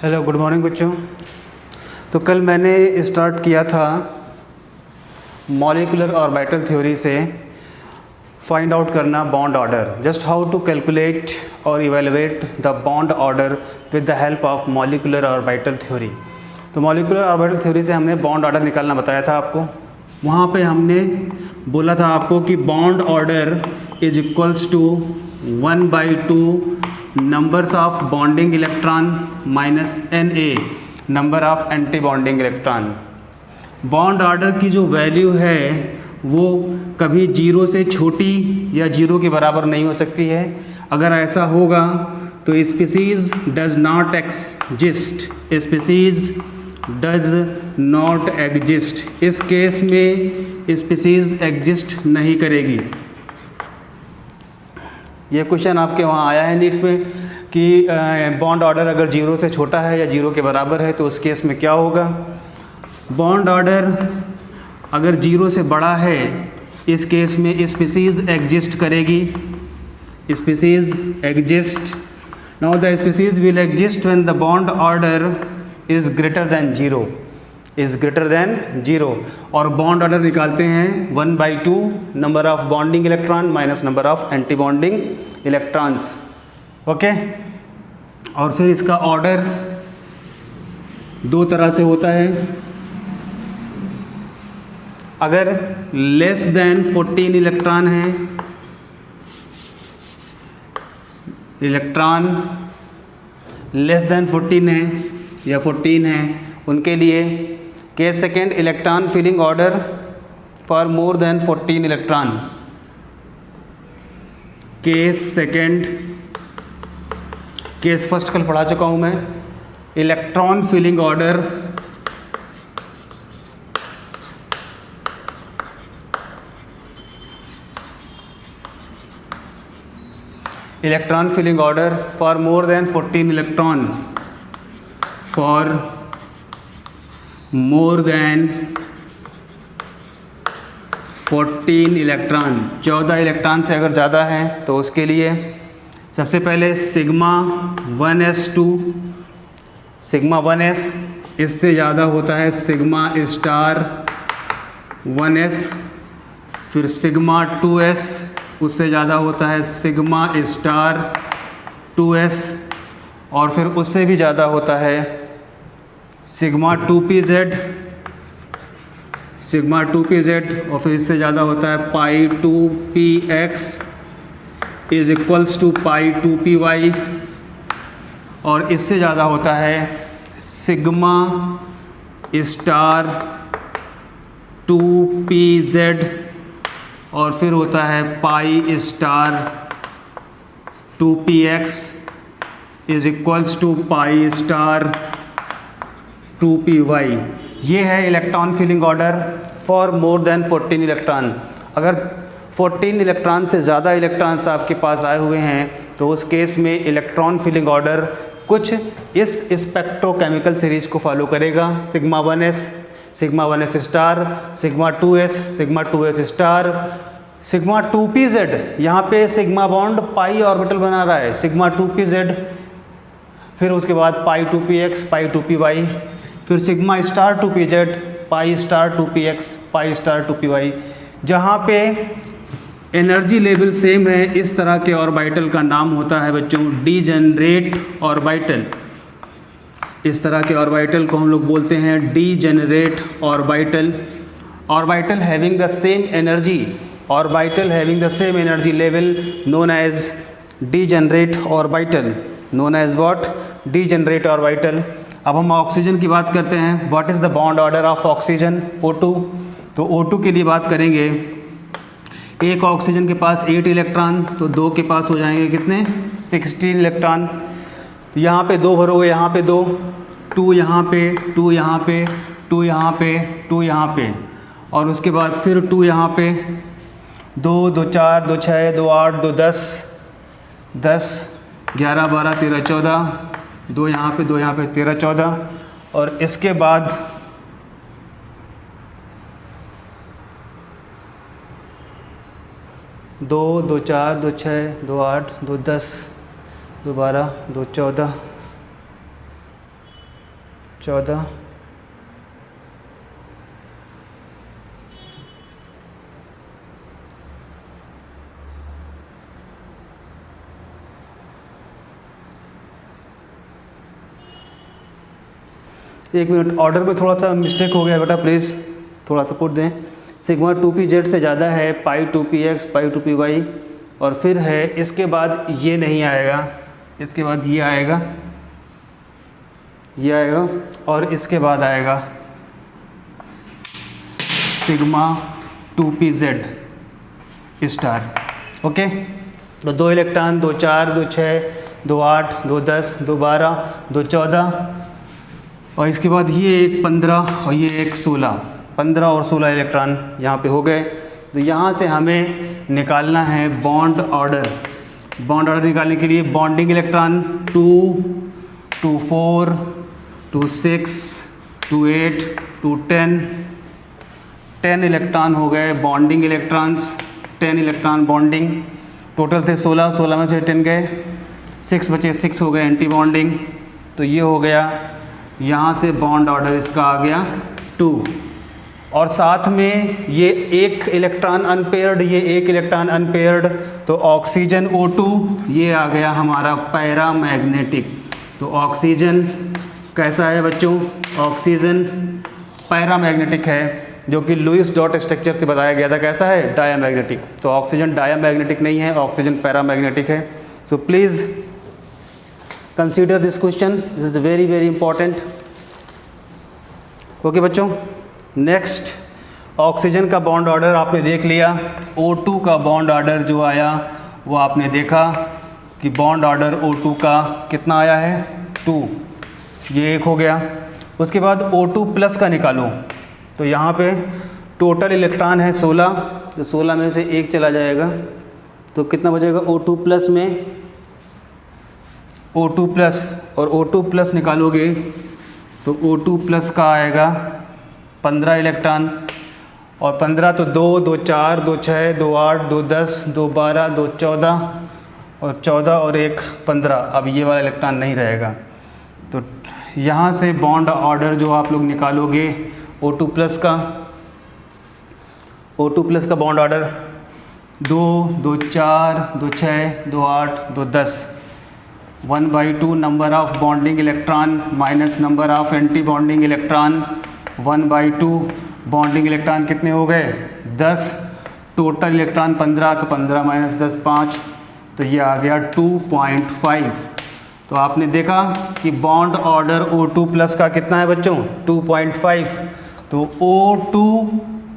Hello, good morning बच्चों। तो कल मैंने स्टार्ट किया था मॉलिक्यूलर ऑर्बिटल थ्योरी से फाइंड आउट करना bond order, just how to calculate और evaluate the bond order with the help of molecular orbital theory. तो मॉलिक्यूलर ऑर्बिटल थ्योरी से हमने बॉन्ड ऑर्डर निकालना बताया था आपको। वहाँ पे हमने बोला था आपको कि bond order is equals to 1/2 numbers of bonding electron minus Na number of anti bonding electron. Bond order की जो वैल्यू है वो कभी 0 से छोटी या 0 के बराबर नहीं हो सकती है। अगर ऐसा होगा तो species does not exist, species does not exist. इस केस में स्पीसीज एग्जिस्ट नहीं करेगी। ये क्वेश्चन आपके वहाँ आया है नीट में कि बॉन्ड ऑर्डर अगर 0 से छोटा है या 0 के बराबर है तो उस केस में क्या होगा। बॉन्ड ऑर्डर अगर 0 से बड़ा है इस केस में स्पीसीज एग्जिस्ट करेगी, species exist. Now the species will exist when the bond order is greater than 0, is greater than 0। और बॉन्ड ऑर्डर निकालते हैं 1/2 number of bonding electron minus number of anti bonding electrons. Okay, और फिर इसका order दो तरह से होता है। अगर लेस देन 14 इलेक्ट्रॉन है, इलेक्ट्रॉन लेस देन 14 है या 14 है, उनके लिए case second electron filling order for more than 14 electron. Case second, case first कल पढ़ा चुका हूँ मैं। Electron filling order electron filling order for more than 14 electron, for more than 14 electron, 14 electron से अगर ज़्यादा है तो उसके लिए सबसे पहले सिग्मा 1s2, सिग्मा 1s, इससे ज़्यादा होता है सिग्मा स्टार 1s, फिर सिग्मा 2s, उससे ज़्यादा होता है सिग्मा स्टार 2s, और फिर उससे भी ज़्यादा होता है सिग्मा 2pz, सिग्मा 2pz, और फिर इससे ज़्यादा होता है pi 2px is equals to pi 2py, और इससे ज़्यादा होता है सिग्मा स्टार 2pz, और फिर होता है pi star 2px is equals to pi star 2py। ये है electron filling order for more than 14 electron. अगर 14 इलेक्ट्रॉन से ज़्यादा इलेक्ट्रॉन्स आपके पास आए हुए हैं तो उस केस में इलेक्ट्रॉन फिलिंग ऑर्डर कुछ इस स्पेक्ट्रोकेमिकल सीरीज को फॉलो करेगा। Sigma 1s, sigma 1s star, sigma 2s, sigma 2s star, sigma 2pz, यहाँ पे सिग्मा बॉन्ड पाई ऑर्बिटल बना रहा है, सिग्मा 2pz, फिर उसके बाद पाई 2px, पाई 2py, फिर सिग्मा स्टार 2pz, पाई स्टार 2px, पाई स्टार 2py। जहाँ पे एनर्जी लेवल सेम है इस तरह के ऑर्बिटल का नाम होता है बच्चों डीजेनरेट ऑर्बिटल। इस तरह के ऑर्बिटल को हम लोग बोलते हैं degenerate orbital. Orbital having the same energy, orbital having the same energy level known as degenerate orbital, known as what, degenerate orbital. अब हम ऑक्सीजन की बात करते हैं। What is the bond order of oxygen, O2। तो O2 के लिए बात करेंगे, एक ऑक्सीजन के पास 8 इलेक्ट्रॉन, तो 2 के पास हो जाएंगे कितने, 16 इलेक्ट्रॉन। यहाँ पे 2 भरोगे, यहाँ पे 2, 2 यहाँ पे, 2 यहाँ पे, 2 यहाँ पे, 2 यहाँ पे, और उसके बाद फिर 2 यहाँ पे, 2, 2 4, 2 6, 2 8, 2 10, 10 11 12 13 14, 2 यहाँ पे, 2 यहाँ पे, 13 14, और इसके बाद 2 2 4 2 6 2 8 2 10 2 12 2 14 14, एक मिनट, ऑर्डर में थोड़ा सा मिस्टेक हो गया बेटा, प्लीज़ थोड़ा सपोर्ट दें। सिग्मा 2p/z से ज़्यादा है पाई 2px पाई 2py, और फिर है इसके बाद ये नहीं आएगा, इसके बाद ये आएगा, ये आएगा, और इसके बाद आएगा सिग्मा 2pz स्टार। ओके, तो 2 इलेक्ट्रॉन, 2 4, 2 6, 2 8, 2 10, 2 12, 2 14, और इसके बाद ये एक 15 और ये एक 16, 15 और 16 इलेक्ट्रॉन यहाँ पे हो गए। तो यहाँ से हमें निकालना है बॉन्ड ऑर्डर। बॉन्ड ऑर्डर निकालने के लिए बॉन्डिंग इलेक्ट्रॉन 2, 2 4, 2 6, 2 8, 2 10, 10 इलेक्ट्रॉन हो गए bonding electrons, 10 electron bonding. Total थे 16, 16 में से 10 गए, 6 बचे, 6 हो गए एंटी बॉन्डिंग। तो ये हो गया, यहाँ से बॉन्ड ऑर्डर इसका आ गया 2, और साथ में ये एक इलेक्ट्रॉन अनपेयर्ड, ये एक इलेक्ट्रॉन अनपेयर्ड, तो ऑक्सीजन O2 ये आ गया हमारा पैरामैग्नेटिक। तो ऑक्सीजन कैसा है बच्चों? ऑक्सीजन पैरामैग्नेटिक है, जो कि लुईस डॉट स्ट्रक्चर से बताया गया था। कैसा है? डायामैग्नेटिक। तो ऑक्सीजन डायामैग्नेटिक नहीं है, ऑक्सीजन पैरामैग्नेटिक है। So please consider this question, this is very very important. Okay बच्चों, नेक्स्ट ऑक्सीजन का बॉन्ड ऑर्डर आपने देख लिया। O2 का बॉन्ड ऑर्डर जो आया वो आपने देखा कि बॉन्ड ऑर्डर O2 का कितना आया है? 2, ये एक हो गया। उसके बाद O2 प्लस का निकालो, तो यहाँ पे टोटल इलेक्ट्रॉन है 16, तो 16 में से एक चला जाएगा, तो कितना बचेगा O2 प्लस में? O2 प्लस, और O2 प्लस निकालोगे तो O2 प्लस का आएगा 15 इलेक्ट्रॉन, और 15 तो 2, 2 4, 2 6, 2 8, 2 10, 2 12, 2 14, और 14 और 1 15। अब ये वाला इलेक्ट्रॉन नहीं रहेगा। तो यहाँ से बॉन्ड ऑर्डर जो आप लोग निकालोगे O2 प्लस का, O2 प्लस का bond order 2, 2 4, 2 6, 2 8, 2 10, 1/2 number of bonding electron minus number of anti bonding electron, 1/2 bonding electron कितने हो गए? 10, टोटल इलेक्ट्रॉन 15, तो 15 माइनस 10 5, तो ये आ गया 2.5। तो आपने देखा कि बॉन्ड ऑर्डर O2 प्लस का कितना है बच्चों? 2.5। तो O2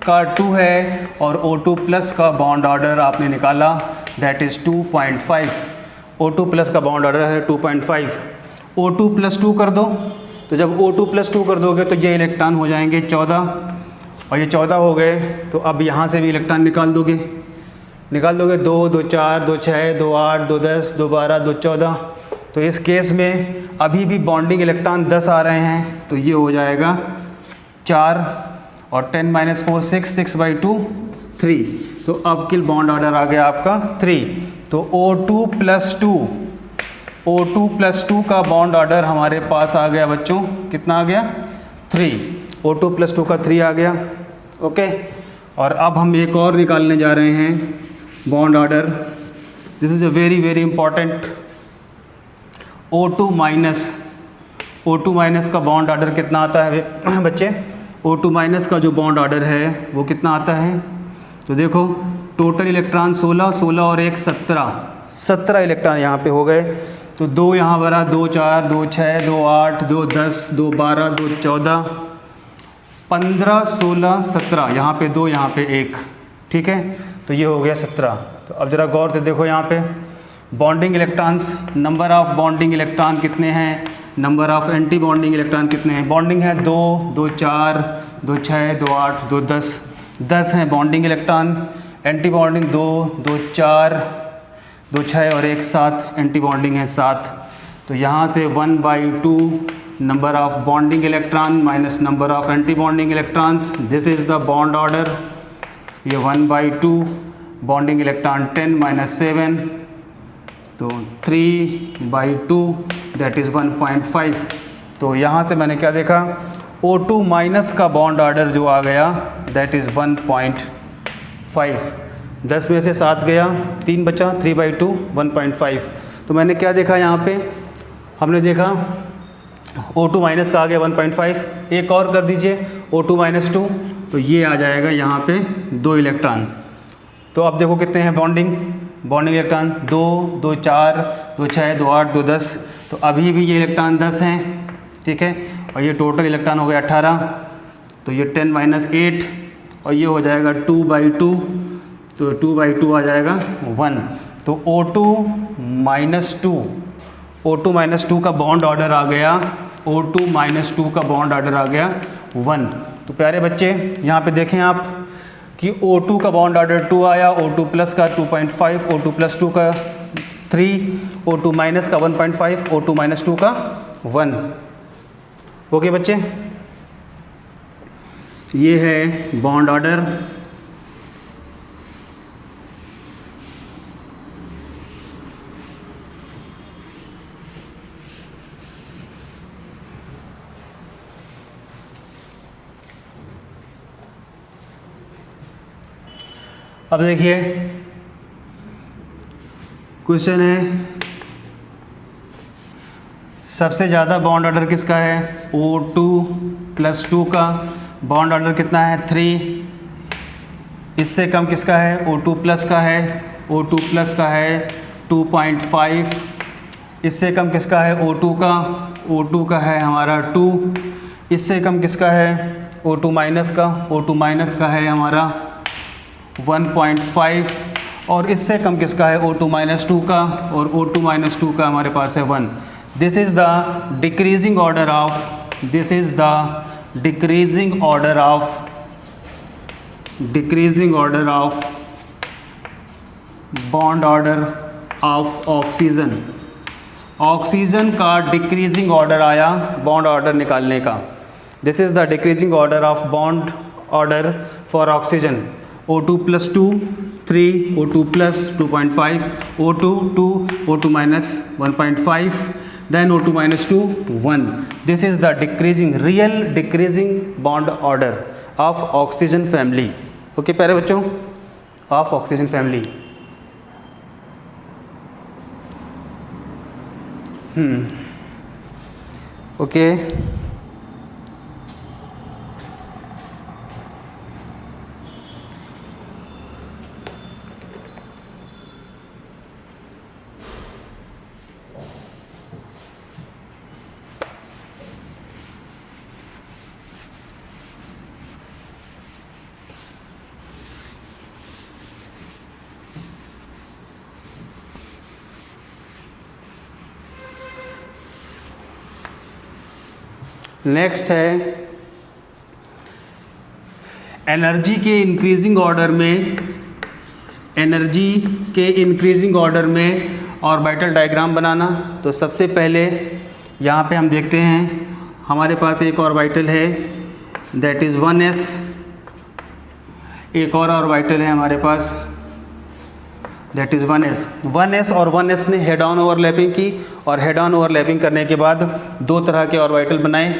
का 2 है और O2 प्लस का बॉन्ड ऑर्डर आपने निकाला, दैट इज़ 2.5। O2 प्लस का बॉन्ड ऑर्डर है 2.5। O2 प्लस 2 कर दो, तो जब O2 प्लस 2 कर दोगे तो ये इलेक्ट्रॉन हो जाएंगे 14, और ये 14 हो गए, तो अब यहाँ से भी इलेक्ट्रॉन निकाल दोगे 2, 2 4, 2 6, 2 8, 2 10, 2 12, 2 14। तो इस केस में अभी भी बॉन्डिंग इलेक्ट्रॉन 10 आ रहे हैं, तो ये हो जाएगा 4, और 10 - 4 6, 6/2 3। तो अब किल बॉन्ड ऑर्डर आ गया आपका 3। तो O2 प्लस 2 का बॉन्ड ऑर्डर हमारे पास आ गया बच्चों, कितना आ गया? 3। O2 प्लस 2 का 3 आ गया। ओके, और अब हम एक और निकालने जा रहे हैं bond order. This is a very very important. O2 minus का बॉन्ड ऑर्डर कितना आता है बच्चे? O2 माइनस का जो बॉन्ड ऑर्डर है वो कितना आता है? तो देखो, टोटल इलेक्ट्रॉन 16, 16 और 1 17 इलेक्ट्रॉन यहाँ पे हो गए। तो 2 यहाँ भरा, 2 4, 2 6, 2 8, 2 10, 2 12, 2 14, 15 16 17, यहाँ पे 2, यहाँ पे 1, ठीक है। तो ये हो गया 17। तो अब ज़रा गौर से देखो, यहाँ पे bonding electrons, number of bonding electron कितने हैं, number of anti bonding electron कितने हैं? बॉन्डिंग है 2, 2 4, 2 6, 2 8, 2 10, 10 हैं बॉन्डिंग इलेक्ट्रॉन। एंटी बॉन्डिंग 2, 2 4, 2 6 और 1 7, एंटी बॉन्डिंग है 7। तो यहाँ से 1/2 number of bonding electron minus number of anti bonding electrons, this is the bond order. ये 1/2 बॉन्डिंग इलेक्ट्रॉन 10 - 7, तो 3/2 दैट इज़ 1.5। तो यहाँ से मैंने क्या देखा, O2 माइनस का बॉन्ड ऑर्डर जो आ गया दैट इज़ 1.5। 10 में से 7 गया, 3 बचा, 3/2 1.5। तो मैंने क्या देखा यहाँ पे, हमने देखा O2 माइनस का आ गया 1.5। एक और कर दीजिए O2 माइनस 2, तो ये आ जाएगा यहाँ पे 2 इलेक्ट्रॉन। तो अब देखो कितने हैं बॉन्डिंग इलेक्ट्रॉन, 2 2 4 2 6 2 8 2 10। तो अभी भी ये इलेक्ट्रॉन 10 हैं, ठीक है। और ये टोटल इलेक्ट्रॉन हो गया 18, तो ये 10 - 8 और ये हो जाएगा 2/2, तो 2/2 आ जाएगा 1। तो O2 - 2 का बॉन्ड ऑर्डर आ गया, O2 - 2 का बॉन्ड ऑर्डर आ गया 1। तो प्यारे बच्चे यहाँ पे देखें आप कि O2 का बॉन्ड ऑर्डर 2 आया, O2 प्लस का 2.5, O2 प्लस 2 का 3, O2 माइनस का 1.5, O2 माइनस 2 का 1। ओके बच्चे, ये है बॉन्ड ऑर्डर। अब देखिए क्वेश्चन है, सबसे ज़्यादा बॉन्ड ऑर्डर किसका है, O2 + 2 का बॉन्ड ऑर्डर कितना है 3। इससे कम किसका है, O2 प्लस का है, O2 प्लस का है 2.5। इससे कम किसका है, O2 का, O2 का है हमारा 2। इससे कम किसका है, O2 माइनस का, O2 माइनस का है हमारा 1.5। और इससे कम किसका है, O2 - 2 का, और O2 - 2 का हमारे पास है 1। This is the decreasing order of bond order of oxygen. Oxygen का डिक्रीजिंग ऑर्डर आया बॉन्ड ऑर्डर निकालने का। This is the decreasing order of bond order for oxygen. O2 + 2 3, O2 + 2.5, O2 2, O2 - 1.5, then O2 - 2 1। This is the real decreasing bond order of oxygen family। Okay प्यारे बच्चों, of oxygen family. Okay next है energy के increasing order में orbital diagram बनाना। तो सबसे पहले यहाँ पे हम देखते हैं हमारे पास एक ऑर्बिटल है दैट इज़ 1s। एक और ऑर्बिटल है हमारे पास दैट इज़ 1s। 1s और 1s ने हेड ऑन ओवरलैपिंग की, और हेड ऑन ओवरलैपिंग करने के बाद 2 तरह के ऑर्बिटल बनाए।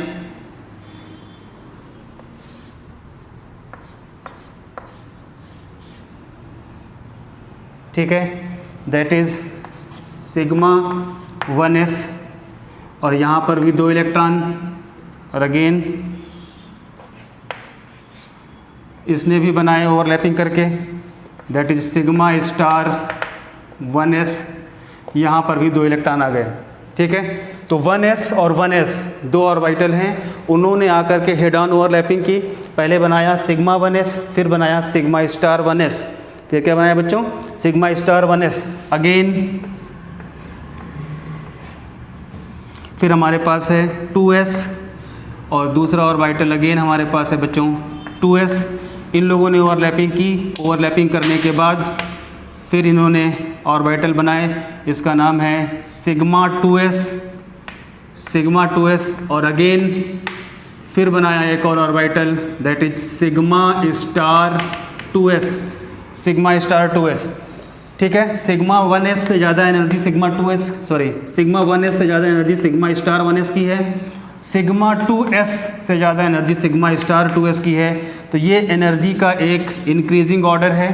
ठीक है, दैट इज़ सिग्मा 1s, और यहाँ पर भी 2 इलेक्ट्रॉन, और अगेन इसने भी बनाए ओवरलैपिंग करके, that is sigma star 1s। यहाँ पर भी 2 इलेक्ट्रॉन आ गए। ठीक है, तो 1s और 1s 2 ऑर्बिटल हैं, उन्होंने आकर के हेड ऑन ओवरलैपिंग की। पहले बनाया सिग्मा 1s, फिर बनाया सिग्मा स्टार 1s, फिर क्या बनाया बच्चों, सिग्मा स्टार 1s अगेन। फिर हमारे पास है 2s, और दूसरा ऑर्बिटल अगेन हमारे पास है बच्चों 2s। इन लोगों ने ओवरलैपिंग की, ओवरलैपिंग करने के बाद फिर इन्होंने ऑर्बिटल बनाए, इसका नाम है सिग्मा 2s, और अगेन फिर बनाया एक और orbital that is sigma star 2s। ठीक है, सिग्मा 1s से ज़्यादा एनर्जी सिग्मा 1s से ज़्यादा एनर्जी सिग्मा स्टार 1s की है, सिग्मा 2s से ज़्यादा एनर्जी सिग्मा स्टार 2s की है, तो ये एनर्जी का एक इंक्रीजिंग ऑर्डर है।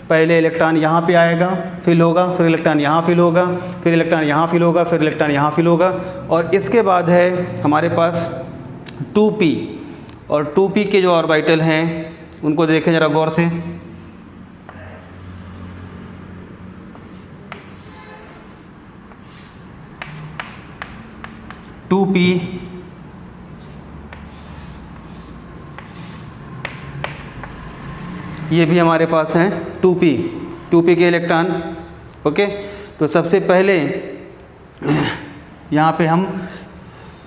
पहले इलेक्ट्रॉन यहाँ पे आएगा, फिल होगा, फिर इलेक्ट्रॉन यहाँ फिल होगा, फिर इलेक्ट्रॉन यहाँ फिल होगा, फिर इलेक्ट्रॉन यहाँ फिल होगा, और इसके बाद है हमारे पास 2p। और 2p के जो ऑर्बिटल हैं उनको देखें ज़रा गौर से। ये भी हमारे पास हैं 2p के इलेक्ट्रॉन। ओके, तो सबसे पहले यहाँ पे हम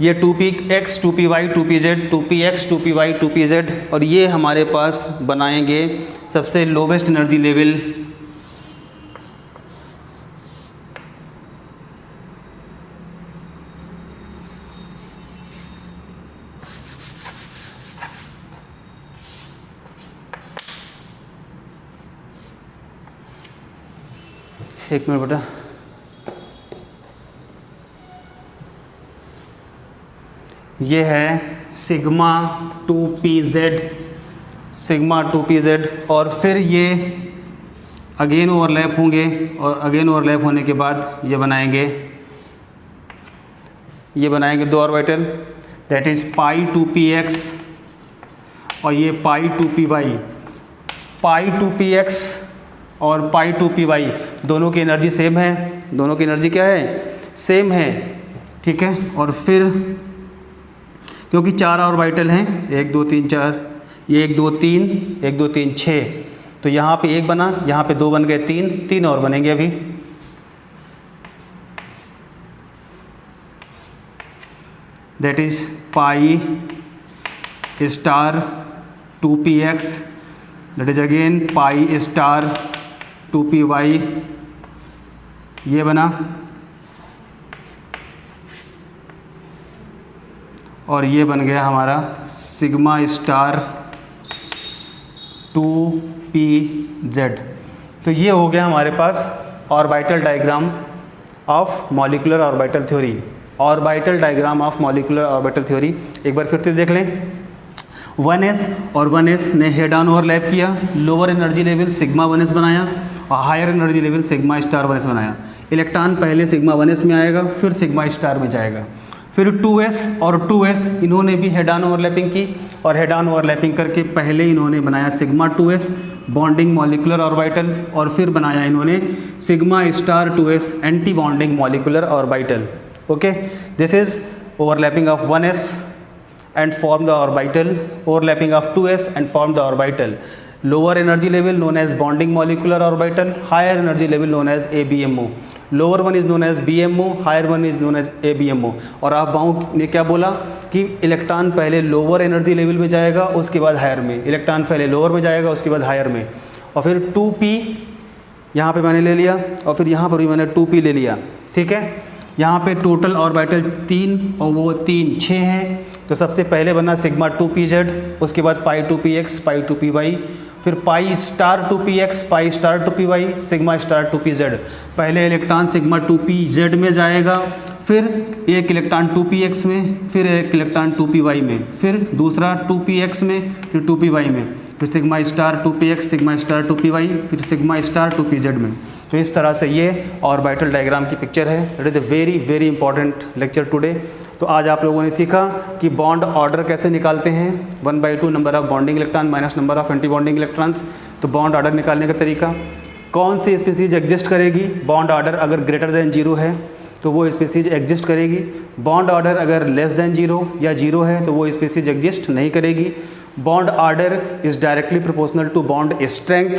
ये 2px 2py 2pz 2px 2py 2pz, और ये हमारे पास बनाएंगे सबसे लोवेस्ट एनर्जी लेवल एक मिनट बेटा। ये है सिग्मा 2pz, और फिर ये अगेन ओवरलैप होंगे, और अगेन ओवरलैप होने के बाद ये बनाएंगे दो orbital, that is pi 2px और ये पाई 2py। पाई 2px और पाई 2py दोनों की एनर्जी सेम है, दोनों की एनर्जी क्या है, सेम है, ठीक है। और फिर क्योंकि 4 ऑर्बिटल हैं, 1 2 3 4, ये 1 2 3 1 2 3 6, तो यहाँ पे 1 बना, यहाँ पे 2 बन गए, 3 और बनेंगे अभी। That is pi star 2px, that is again pi star 2py, ये बना, और ये बन गया हमारा सिग्मा स्टार 2pz। तो ये हो गया हमारे पास orbital diagram of molecular orbital theory. Orbital diagram of molecular orbital theory एक बार फिर से देख लें। 1s और 1s ने हेड ऑन ओवरलैप किया, lower energy level sigma 1s बनाया और higher energy level sigma star 1s बनाया। इलेक्ट्रॉन पहले सिग्मा 1s में आएगा, फिर सिग्मा स्टार में जाएगा। फिर 2s और 2s इन्होंने भी हेड ऑन ओवरलैपिंग की, और हेड ऑन ओवरलैपिंग करके पहले इन्होंने बनाया sigma 2s bonding molecular orbital, और फिर बनाया इन्होंने sigma star 2s anti bonding molecular orbital. Okay, this is overlapping of 1s and form the orbital, overlapping of 2s and form the orbital. Lower energy level known as bonding molecular orbital, higher energy level known as ABMO. Lower one is known as BMO, higher one is known as ABMO. और आप बाऊ ने क्या बोला कि electron पहले lower energy level में जाएगा, उसके बाद हायर में, इलेक्ट्रॉन पहले लोअर में जाएगा, उसके बाद हायर में, और फिर 2p यहाँ पे मैंने ले लिया, और फिर यहाँ पर भी मैंने 2p ले लिया, ठीक है। यहाँ पे टोटल ऑर्बिटल 3 और वो 3 6 हैं। तो सबसे पहले बना सिग्मा 2pz, उसके बाद पाई 2px पाई 2py, फिर पाई स्टार 2px पाई star 2py sigma star 2pz। पहले इलेक्ट्रॉन सिग्मा 2pz में जाएगा, फिर एक इलेक्ट्रॉन 2px में, फिर एक इलेक्ट्रॉन 2py में, फिर दूसरा 2px में, फिर 2py में, फिर sigma star 2px sigma star 2py, फिर सिग्मा स्टार 2pz में। तो इस तरह से ये ऑर्बिटल डायग्राम की पिक्चर है। It is a very very important lecture today. तो आज आप लोगों ने सीखा कि बॉन्ड ऑर्डर कैसे निकालते हैं, 1/2 number of bonding electron minus number of anti bonding electrons. तो बॉन्ड ऑर्डर निकालने का तरीका, कौन सी स्पीसीज एग्जिस्ट करेगी, बॉन्ड ऑर्डर अगर ग्रेटर देन 0 है तो वो स्पीसीज एग्जिस्ट करेगी, बॉन्ड ऑर्डर अगर लेस देन 0 या 0 है तो वो स्पीसीज एग्जिस्ट नहीं करेगी। Bond order is directly proportional to bond strength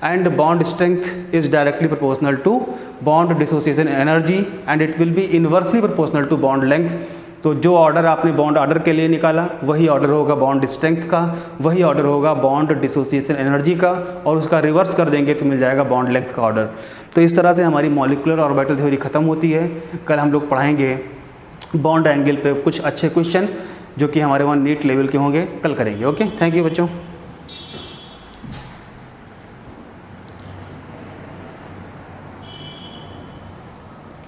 and bond strength is directly proportional to bond dissociation energy and it will be inversely proportional to bond length। तो जो order आपने bond order के लिए निकाला वही order होगा bond strength का, वही ऑर्डर होगा बॉन्ड डिसोसिएशन एनर्जी का, और उसका रिवर्स कर देंगे तो मिल जाएगा बॉन्ड लेंथ का ऑर्डर। तो इस तरह से हमारी मॉलिक्यूलर ऑर्बिटल थ्योरी ख़त्म होती है। कल हम लोग पढ़ाएंगे बॉन्ड एंगल पे कुछ अच्छे क्वेश्चन जो कि हमारे वहाँ नीट लेवल के होंगे, कल करेंगे। ओके, थैंक यू बच्चों।